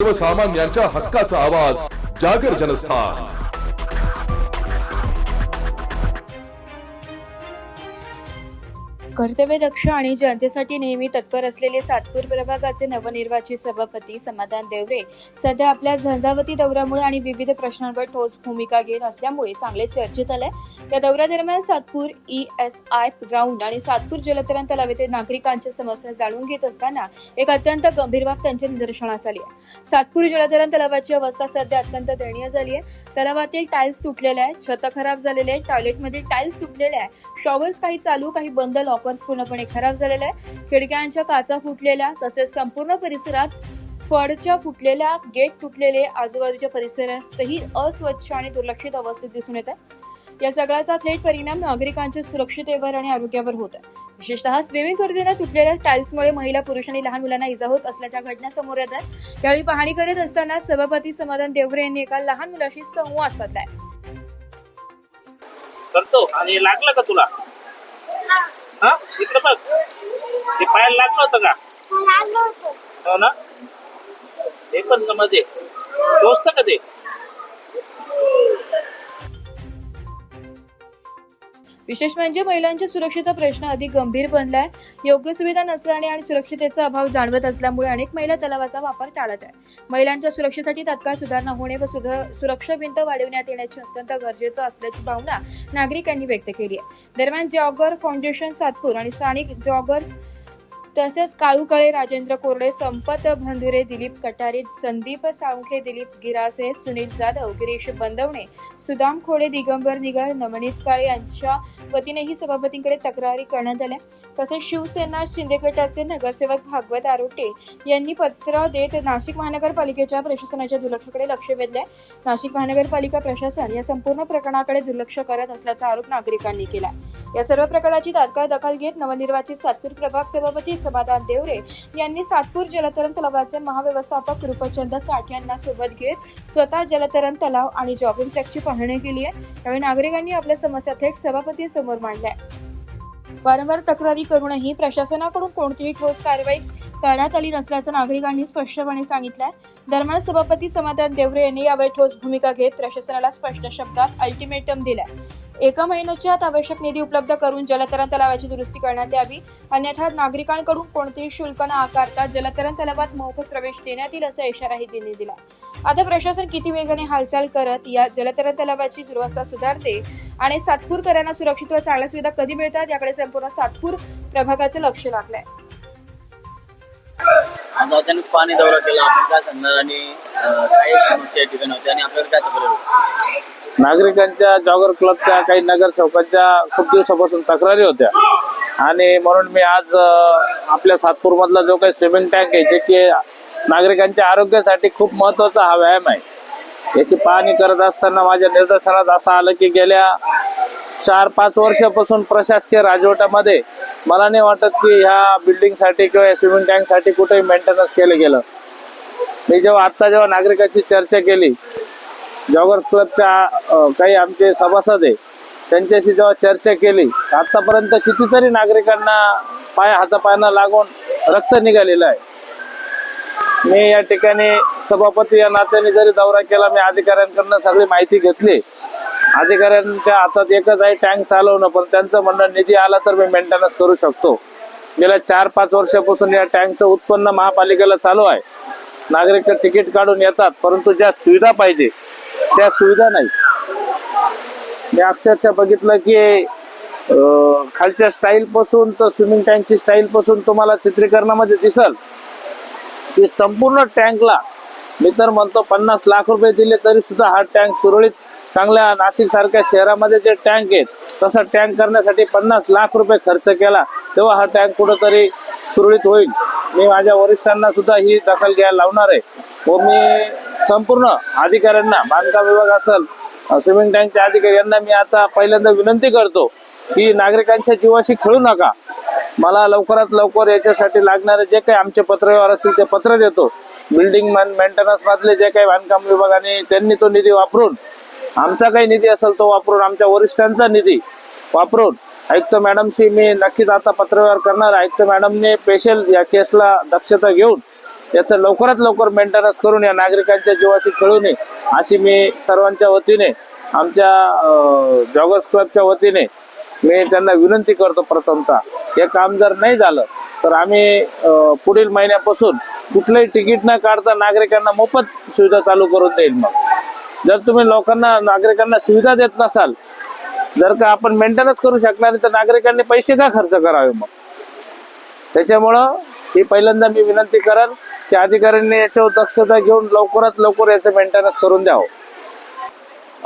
सर्वसामान्यांच्या हक्काचा आवाज जागर जनस्थान। कर्तव्यदक्ष आणि जनतेसाठी नेहमी तत्पर असलेले सातपूर प्रभागाचे नवनिर्वाचित सभापती समाधान देवरे सध्या आपल्या झंझावती दौऱ्यामुळे आणि विविध प्रश्नांवर ठोस भूमिका घेत असल्यामुळे चांगले चर्चेत आले। या दौऱ्यादरम्यान सातपूर ESI ग्राउंड आणि सातपूर जलतरण तलाव येथे नागरिकांच्या समस्या जाणून घेत असताना एक अत्यंत गंभीर बाब त्यांच्या निदर्शनास आली आहे। सातपूर जलतरण तलावाची अवस्था सध्या अत्यंत दयनीय झाली आहे। तलावातील टाइल्स तुटलेले आहेत, छत खराब झालेले आहे, टॉयलेटमधील टाइल्स तुटलेले आहे, शॉवर्स काही चालू काही बंद, लॉकर्स पूर्णपणे खराब झालेले आहे, खिडक्यांच्या काचा फुटलेल्या, तसेच संपूर्ण परिसरात फळच्या फुटलेल्या, गेट तुटलेले, आजूबाजूच्या परिसरातही अस्वच्छ आणि दुर्लक्षित अवस्थेत दिसून येत आहे। या सगळ्याचा थेट परिणाम नागरिकांच्या सुरक्षिततेवर आणि आरोग्यावर होत आहे। विशेषतः स्विमिंग करताना तुटलेल्या टाइल्समुळे महिला, पुरुष आणि लहान मुलांना इजा होत असल्याच्या घटना समोर येत आहेत। यावेळी पाहणी करत असताना सभापती समाधान देवरे यांनी एका लहान मुलाशी संवाद साधलाय। करतो आणि लागलं का तुला? हा, इकडे बघ, ते पायाला लागलं होतं का? लागलं होतं। हो ना, ते पण मध्ये टोचतं का ते? विशेष म्हणजे महिलांच्या सुरक्षेचा प्रश्न अधिक गंभीर बनलाय। योग्य सुविधा नसल्याने आणि सुरक्षिततेचा अभाव जाणवत असल्यामुळे अनेक महिला तलावाचा वापर टाळत आहेत। महिलांच्या सुरक्षेसाठी तात्काळ सुधारणा होणे व सुरक्षा भिंत वाढवण्यात येण्याची अत्यंत गरजेचं असल्याची भावना नागरिकांनी व्यक्त केली आहे। दरम्यान जॉगर फाउंडेशन सातपूर आणि स्थानिक जॉगर्स तसेच काळूकळे, राजेंद्र कोरडे, संपत भंदुरे, दिलीप कटारे, संदीप साळुंखे, दिलीप गिरासे, सुनील जाधव, गिरीश बंदवणे, सुदाम खोडे, दिगंबर निगार, नवनीत काळे यांच्या वतीनेही सभापतींकडे तक्रारी करण्यात आल्या। तसेच शिवसेना शिंदे गटाचे नगरसेवक भागवत आरोटे यांनी पत्र देत नाशिक महानगरपालिकेच्या प्रशासनाच्या दुर्लक्षाकडे लक्ष वेधले। नाशिक महानगरपालिका प्रशासन या संपूर्ण प्रकरणाकडे दुर्लक्ष करत असल्याचा आरोप नागरिकांनी केला। या सर्व प्रकाराची तात्काळ दखल घेत नवनिर्वाचित सातपूर प्रभाग सभापती समाधान देवरे यांनी सातपूर जलतरण तलावाचे महाव्यवस्थापक रूपचंद काठ यांना सोबत घेत स्वतः जलतरण तलाव आणि जॉगिंग ट्रॅकची पाहणी केली आहे। त्यावेळी नागरिकांनी आपल्या समस्या थेट सभापतींसमोर मांडल्या। वारंवार तक्रारी करूनही प्रशासनाकडून कोणतीही ठोस कारवाई करण्यात आली नसल्याचं नागरिकांनी स्पष्टपणे सांगितलंय। दरम्यान सभापती समाधान देवरे यांनी यावेळी ठोस भूमिका घेत प्रशासनाला स्पष्ट शब्दात अल्टिमेटम दिलाय। 1 महिन्याच्या आत आवश्यक निधी उपलब्ध करून जलतरण तलावाची दुरुस्ती करण्यात यावी, अन्यथा नागरिकांकडून कोणतेही शुल्क न आकारता जलतरण तलावात मोफत प्रवेश देण्यात येईल असा इशाराही त्यांनी दिला। आता प्रशासन किती वेगाने हालचाल करत या जलतरण तलावाची दुरवस्था सुधारते आणि सातपूरकरांना सुरक्षित व चांगल्या सुविधा कधी मिळतात याकडे संपूर्ण सातपूर प्रभागाचे लक्ष लागलंय। आज अचानक पाणी दौरा केला, आपण काय सांगणार आणि काही समस्या ठिकाणी होत्या आणि आपल्याकडे काय तक्रार? नागरिकांच्या जॉगर क्लबच्या काही नगरसेवकांच्या खूप दिवसापासून तक्रारी होत्या आणि म्हणून मी आज आपल्या सातपूर मधला जो काही स्विमिंग टँक आहे, जे की नागरिकांच्या आरोग्यासाठी खूप महत्वाचा हा व्यायाम आहे, याची पाहणी करत असताना माझ्या निदर्शनात असं आलं की गेल्या 4-5 वर्षापासून प्रशासकीय राजवटामध्ये मला नाही वाटत की ह्या बिल्डिंगसाठी किंवा स्विमिंग टँकसाठी कुठेही मेंटेनन्स केलं गेलं। मी जेव्हा नागरिकांची चर्चा केली, जॉगर्स क्लबच्या काही आमचे सभासद आहे त्यांच्याशी जेव्हा चर्चा केली, आतापर्यंत कितीतरी नागरिकांना हातापायांना लागून रक्त निघालेलं आहे। मी या ठिकाणी सभापती या नात्याने जरी दौरा केला, मी अधिकाऱ्यांकडून सगळी माहिती घेतली। अधिकाऱ्यांच्या हातात एकच आहे, टँक चालवणं, पण त्यांचं म्हणणं निधी आला तर मी मेंटेनन्स करू शकतो। गेल्या 4-5 वर्षापासून या टँकचं उत्पन्न महापालिकेला चालू आहे। नागरिक तिकीट काढून येतात, परंतु ज्या सुविधा पाहिजे त्या सुविधा नाही। मी अक्षरशः बघितलं की खालच्या स्टाईल पासून तर स्विमिंग टँकची स्टाईल पासून तुम्हाला चित्रीकरणामध्ये दिसल की संपूर्ण टँकला मी तर म्हणतो 50 लाख रुपये दिले तरी सुद्धा हा टँक सुरळीत, चांगल्या नाशिक सारख्या शहरामध्ये जे टँक आहेत तसा टँक करण्यासाठी 50 लाख रुपये खर्च केला, तेव्हा हा टँक कुठंतरी सुरळीत होईल। मी माझ्या वरिष्ठांना सुद्धा ही दखल घ्यायला लावणार आहे व मी संपूर्ण अधिकाऱ्यांना, बांधकाम विभाग असेल, स्विमिंग टँकच्या अधिकारी यांना मी आता पहिल्यांदा विनंती करतो की नागरिकांच्या जीवाशी खेळू नका। मला लवकरात लवकर याच्यासाठी लागणारे जे काही आमचे पत्रव्यवहार असतील ते पत्र देतो। बिल्डिंग मेंटेनन्स मधले जे काही बांधकाम विभागाने त्यांनी तो निधी वापरून, आमचा काही निधी असेल तो वापरून, आमच्या वरिष्ठांचा निधी वापरून आयुक्त मॅडमशी मी नक्कीच आता पत्रव्यवहार करणार। आयुक्त मॅडमने स्पेशल या केसला दक्षता घेऊन याचं लवकरात लवकर मेंटेनन्स करून या नागरिकांच्या जीवाशी खेळू नये अशी मी सर्वांच्या वतीने, आमच्या जॉगर्स क्लबच्या वतीने मी त्यांना विनंती करतो. प्रथमतः हे काम जर नाही झालं तर आम्ही पुढील महिन्यापासून कुठलंही तिकीट न काढता नागरिकांना मोफत सुविधा चालू करून देईल. मग जर तुम्ही नागरिकांना सुविधा देत नसाल, जर का आपण मेंटेनन्स करू शकणार नाही तर नागरिकांनी पैसे का खर्च करावे? मग त्याच्यामुळं ही पहिल्यांदा मी विनंती करेन की अधिकाऱ्यांनी याच्यावर दक्षता घेऊन लवकरात लवकर याचं मेंटेनन्स करून द्यावं.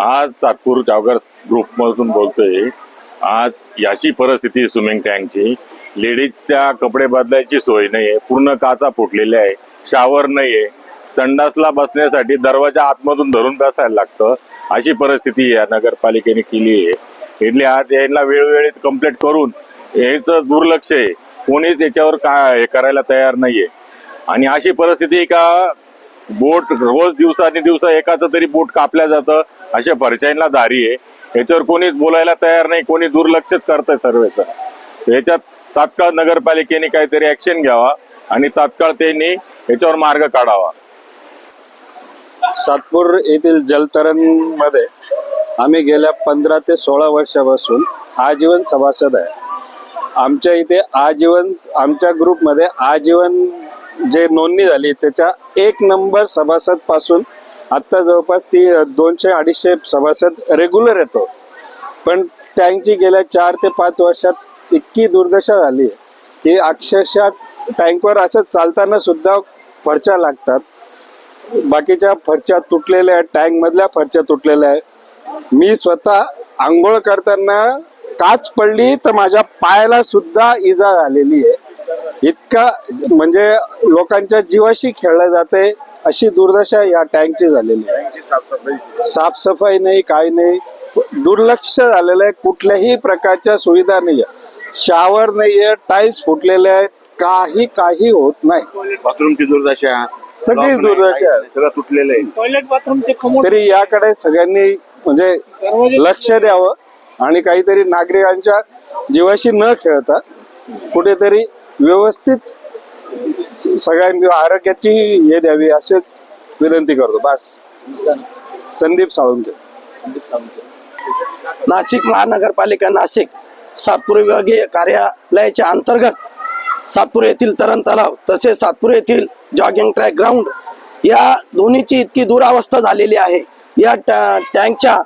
आज सातपूर जॉगर्स ग्रुप मधून बोलतोय. आज याची परिस्थिती स्विमिंग टँकची, लेडीजच्या कपडे बदलायची सोय नाहीये, पूर्ण काचा फुटलेल्या आहे, शावर नाहीये, संडासला बसण्यासाठी दरवाजा आतमधून धरून बसायला लागतं, अशी परिस्थिती या नगरपालिकेने केली आहे. इथले आज यांना वेळोवेळी कंप्लेंट करून याचं दुर्लक्ष आहे, कोणीच याच्यावर काय हे करायला तयार नाहीये. आणि अशी परिस्थिती का बोट रोज दिवसा एकाचं तरी बोट कापल्या जातं, अशा फरशांना दारी आहे, याच्यावर कोणीच बोलायला तयार नाही, कोणी दुर्लक्षच करतंय सर्वेच. याच्यात तात्काळ नगरपालिकेने काहीतरी ऍक्शन घ्यावा आणि तात्काळ त्यांनी याच्यावर मार्ग काढावा. सातपूर येथील जलतरण मध्ये आम्ही गेल्या 15 ते 16 वर्षापासून आजीवन सभासद आहे. आमच्या इथे आजीवन, आमच्या ग्रुपमध्ये आजीवन जे नोंदणी झाली त्याच्या 1 नंबर सभासद पासून आता जवळपास 200-250 सभासद रेग्युलर येतो. पण टँकची गेल्या 4 ते 5 वर्षात इतकी दुर्दशा झाली की अक्षरशः टँकवर असं चालताना सुद्धा फरच्या लागतात. बाकीच्या फरच्या तुटलेल्या आहेत, टँक मधल्या फरच्या तुटलेल्या आहेत. मी स्वतः आंघोळ करताना काच पडली तर माझ्या पायाला सुद्धा इजा झालेली आहे. इतका म्हणजे लोकांच्या जीवाशी खेळलं जाते, अशी दुर्दशा या टँकची झालेली आहे. साफसफाई नाही, काही नाही, दुर्लक्ष झालेलं आहे. कुठल्याही प्रकारच्या सुविधा नाहीये, शावर नाहीये, टाईल्स फुटलेले आहेत, काही होत नाही. बाथरूमची दुर्दशा, सगळी दुर्दशा आहे, सगळं तुटलेलं आहे. टॉयलेट बाथरूमचे तरी याकडे सगळ्यांनी म्हणजे लक्ष द्यावं आणि काहीतरी नागरिकांच्या जीवाशी न खेळता कुठेतरी व्यवस्थित सगळ्यांनी आरोग्याची हे द्यावी असेच विनंती करतो. बस. संदीप साळुंके. नाशिक महानगरपालिका नाशिक सातपूर विभागीय कार्यालयाच्या अंतर्गत सातपूर येथील तरण तलाव तसेच सातपूर येथील जॉगिंग ट्रॅक ग्राउंड या दोन्हीची इतकी दुरावस्था झालेली आहे. या टँकच्या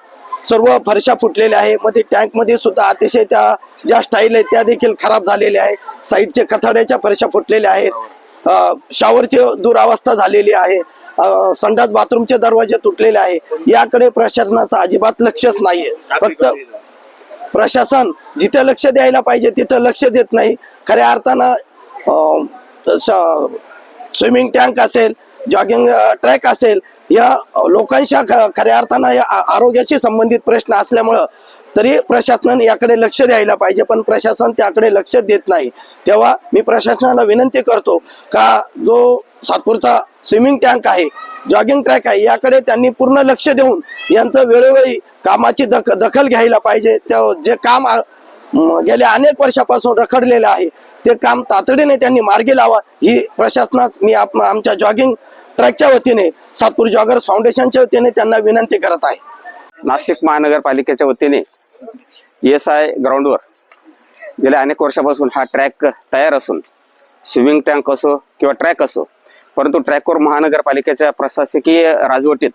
सर्व फरशा फुटलेल्या आहे. मध्ये टँकमध्ये सुद्धा अतिशय त्या ज्या स्टाईल आहेत त्या देखील खराब झालेल्या आहे. साईडचे कथड्याच्या फरशा फुटलेल्या आहेत. शॉवरची दुरावस्था झालेली आहे. संडास बाथरूमचे दरवाजे तुटलेले आहे. याकडे प्रशासनाचं अजिबात लक्षच नाहीये. फक्त प्रशासन जिथे लक्ष द्यायला पाहिजे तिथं लक्ष देत नाही. खऱ्या अर्थानं स्विमिंग टँक असेल, जॉगिंग ट्रॅक असेल, या लोकांच्या खऱ्या अर्थानं या आरोग्याशी संबंधित प्रश्न असल्यामुळं तरी प्रशासनाने याकडे लक्ष द्यायला पाहिजे, पण प्रशासन त्याकडे लक्ष देत नाही. तेव्हा मी प्रशासनाला विनंती करतो का जो सातपूरचा स्विमिंग टँक आहे, जॉगिंग ट्रॅक आहे, याकडे त्यांनी पूर्ण लक्ष देऊन यांचं वेळोवेळी कामाची दखल घ्यायला पाहिजे. जे काम गेल्या अनेक वर्षापासून रखडलेलं आहे ते काम तातडीने त्यांनी मार्गी लावा ही प्रशासनास मी आमच्या जॉगिंग ट्रॅकच्या वतीने, सातपूर जॉगर्स फाउंडेशनच्या वतीने त्यांना विनंती करत आहे. नाशिक महानगरपालिकेच्या वतीने ESI ग्राउंडवर गेल्या अनेक वर्षापासून हा ट्रॅक तयार असून स्विमिंग टँक असो किंवा ट्रॅक असो, परंतु ट्रॅकवर महानगरपालिकेच्या प्रशासकीय राजवटीत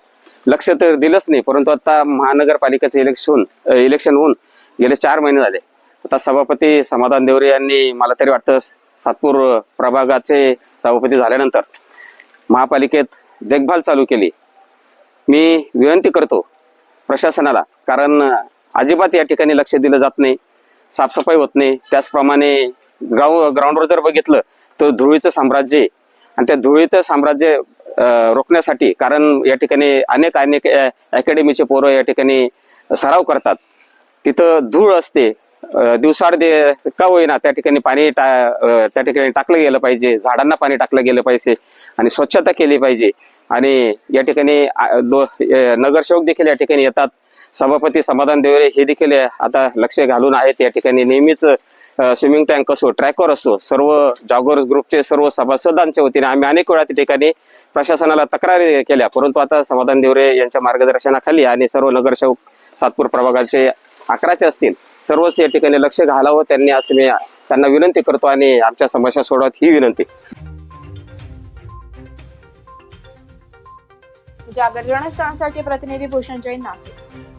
लक्ष तर दिलंच नाही. परंतु आता महानगरपालिकेचं इलेक्शन होऊन गेले 4 महिने झाले. आता सभापती समाधान देवरे यांनी मला तरी वाटतं सातपूर प्रभागाचे सभापती झाल्यानंतर महापालिकेत देखभाल चालू केली. मी विनंती करतो प्रशासनाला, कारण अजिबात या ठिकाणी लक्ष दिलं जात नाही, साफसफाई होत नाही. त्याचप्रमाणे ग्राउंडवर जर बघितलं तर धुळीचं साम्राज्य आहे आणि त्या धुळीचं साम्राज्य रोखण्यासाठी, कारण या ठिकाणी अनेक अकॅडमीचे पोरं या ठिकाणी सराव करतात, तिथं धूळ असते. दिवसाआड का होईना त्या ठिकाणी पाणी त्या ठिकाणी टाकलं गेलं पाहिजे, झाडांना पाणी टाकलं गेलं पाहिजे आणि स्वच्छता केली पाहिजे. आणि या ठिकाणी नगरसेवक देखील या ठिकाणी येतात. सभापती समाधान देवरे हे देखील आता लक्ष घालून आहेत या ठिकाणी, नेहमीच स्विमिंग टँक असो, ट्रॅकर असो, सर्व जॉगर्स ग्रुपचे सर्व सभासदांच्या वतीने आम्ही अनेक वेळा त्या ठिकाणी प्रशासनाला तक्रारी केल्या, परंतु आता समाधान देवरे यांच्या मार्गदर्शनाखाली आणि सर्व नगरसेवक सातपूर प्रभागाचे 11चे असतील सर्वच या ठिकाणी लक्ष घालावं त्यांनी, असं मी त्यांना विनंती करतो आणि आमच्या समस्या सोडवत ही विनंती. जागर जनस्थानसाठी प्रतिनिधी भूषण जैन, नाशिक.